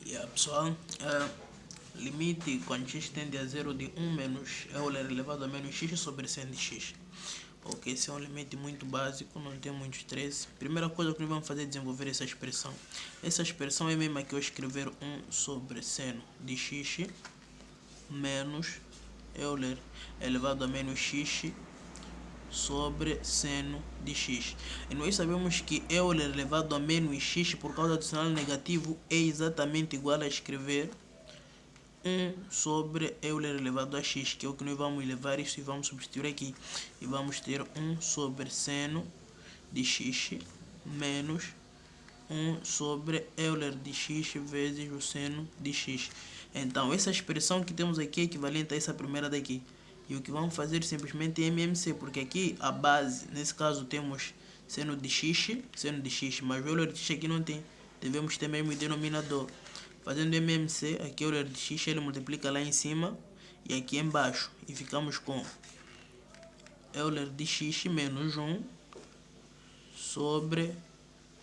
Pessoal, limite quando x tende a 0 de 1 menos Euler elevado a menos x sobre 100 de x. Ok, esse é um limite muito básico, não tem muito estresse. Primeira coisa que nós vamos fazer é desenvolver essa expressão. Essa expressão é a mesma que eu escrever 1 sobre seno de x menos Euler elevado a menos x sobre seno de x. E nós sabemos que Euler elevado a menos x por causa do sinal negativo é exatamente igual a escrever 1 sobre Euler elevado a x, que é o que nós vamos levar isso e vamos substituir aqui. E vamos ter 1 sobre seno de x menos 1 sobre Euler de x vezes o seno de x. Então, essa expressão que temos aqui é equivalente a essa primeira daqui. E o que vamos fazer simplesmente é MMC, porque aqui a base, nesse caso temos seno de x, mas o Euler de x aqui não tem. Devemos ter mesmo o denominador. Fazendo MMC, aqui o Euler de x ele multiplica lá em cima e aqui embaixo. E ficamos com Euler de x menos 1 sobre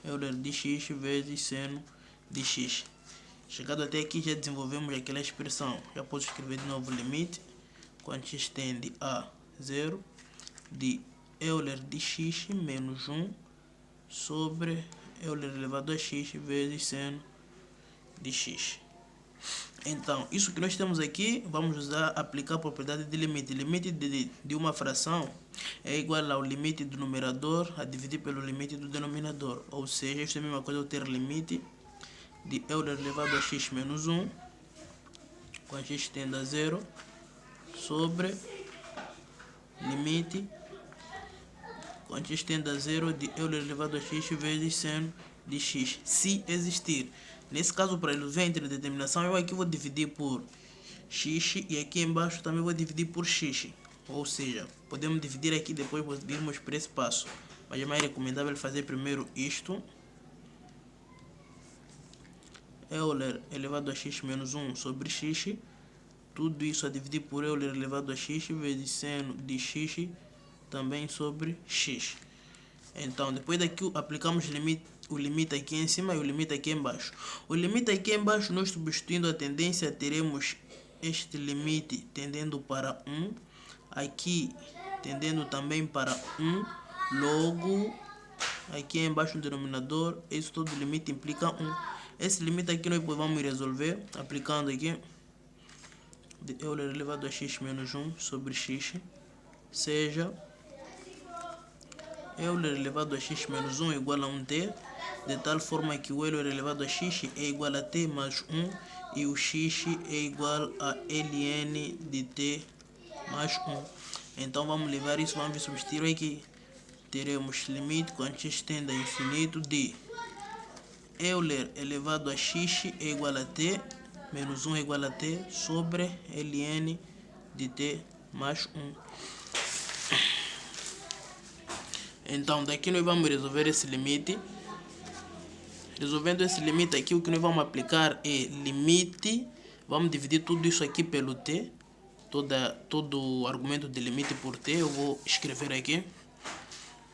Euler de x vezes seno de x. Chegado até aqui já desenvolvemos aquela expressão. Já posso escrever de novo o limite. Quando x tende a 0 de Euler de x menos 1 sobre Euler elevado a x vezes seno de x. Então, isso que nós temos aqui, vamos usar, aplicar a propriedade de limite. Limite de uma fração é igual ao limite do numerador a dividir pelo limite do denominador. Ou seja, isso é a mesma coisa eu ter limite de Euler elevado a x menos 1, quando x tende a 0, sobre limite quando x tende a 0 de Euler elevado a x vezes seno de x, se existir. Nesse caso, para ele ver a interdeterminação, eu aqui vou dividir por x e aqui embaixo também vou dividir por x. Ou seja, podemos dividir aqui e depois irmos para esse passo. Mas é mais recomendável fazer primeiro isto. Euler elevado a x menos 1 sobre x. Tudo isso a dividir por Euler elevado a x vezes seno de x também sobre x. Então, depois daqui aplicamos o limite aqui em cima e o limite aqui embaixo. O limite aqui embaixo, nós substituindo a tendência, teremos este limite tendendo para 1. Aqui tendendo também para 1. Logo, aqui embaixo no denominador, isso todo limite implica 1. Esse limite aqui nós vamos resolver aplicando aqui de Euler elevado a x menos 1 sobre x, seja Euler elevado a x menos 1 é igual a 1t, de tal forma que o Euler elevado a x é igual a t mais 1 e o x é igual a ln de t mais 1. Então vamos levar isso, vamos substituir aqui. Teremos limite quando x tende a infinito de Euler elevado a x é igual a t menos 1 é igual a t sobre ln de t mais 1. Então, daqui nós vamos resolver esse limite. Resolvendo esse limite aqui, o que nós vamos aplicar é limite. Vamos dividir tudo isso aqui pelo t. Todo o argumento de limite por t. Eu vou escrever aqui.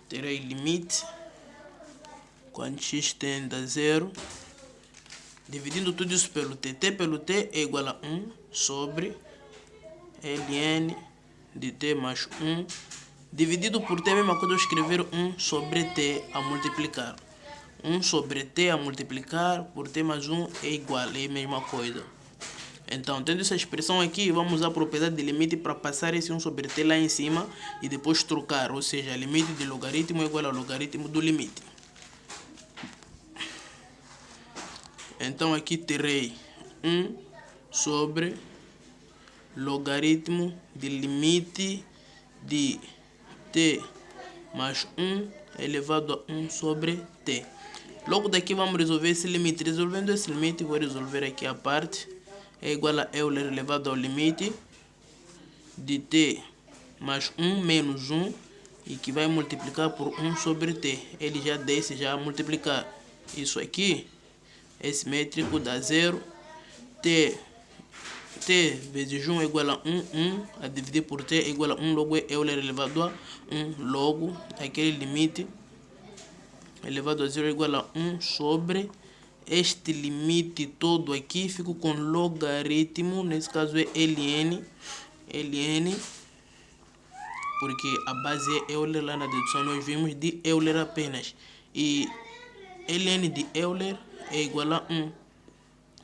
Terei limite quando x tende a 0. Dividindo tudo isso pelo t. T pelo t é igual a 1 sobre ln de t mais 1. Dividido por t é a mesma coisa eu escrever 1 sobre t a multiplicar. 1 sobre t a multiplicar por t mais 1 é igual, é a mesma coisa. Então, tendo essa expressão aqui, vamos usar a propriedade de limite para passar esse 1 sobre t lá em cima e depois trocar. Ou seja, limite de logaritmo é igual ao logaritmo do limite. Então, aqui terei 1 sobre logaritmo de limite de t mais 1 elevado a 1 sobre t. Logo daqui vamos resolver esse limite. Resolvendo esse limite, vou resolver aqui a parte. É igual a Euler elevado ao limite de t mais 1 menos 1 e que vai multiplicar por 1 sobre t. Ele já desce já a multiplicar. Isso aqui é simétrico, dá 0. T vezes 1 é igual a 1, 1, a dividir por t é igual a 1, logo é Euler elevado a 1, logo aquele limite elevado a 0 é igual a 1 sobre este limite todo aqui, fico com logaritmo, nesse caso é ln, porque a base é Euler, lá na dedução nós vimos de Euler apenas, e ln de Euler é igual a 1.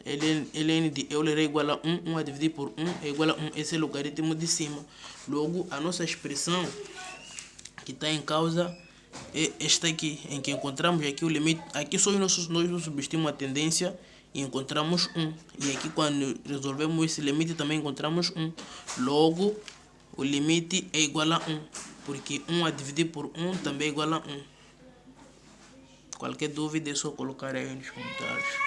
ln de Euler é igual a 1, 1 a dividir por 1 é igual a 1, esse é o logaritmo de cima. Logo, a nossa expressão que está em causa é esta aqui, em que encontramos aqui o limite. Aqui só nós substituímos a tendência e encontramos 1. E aqui quando resolvemos esse limite também encontramos 1. Logo, o limite é igual a 1, porque 1 a dividir por 1 também é igual a 1. Qualquer dúvida é só colocar aí nos comentários.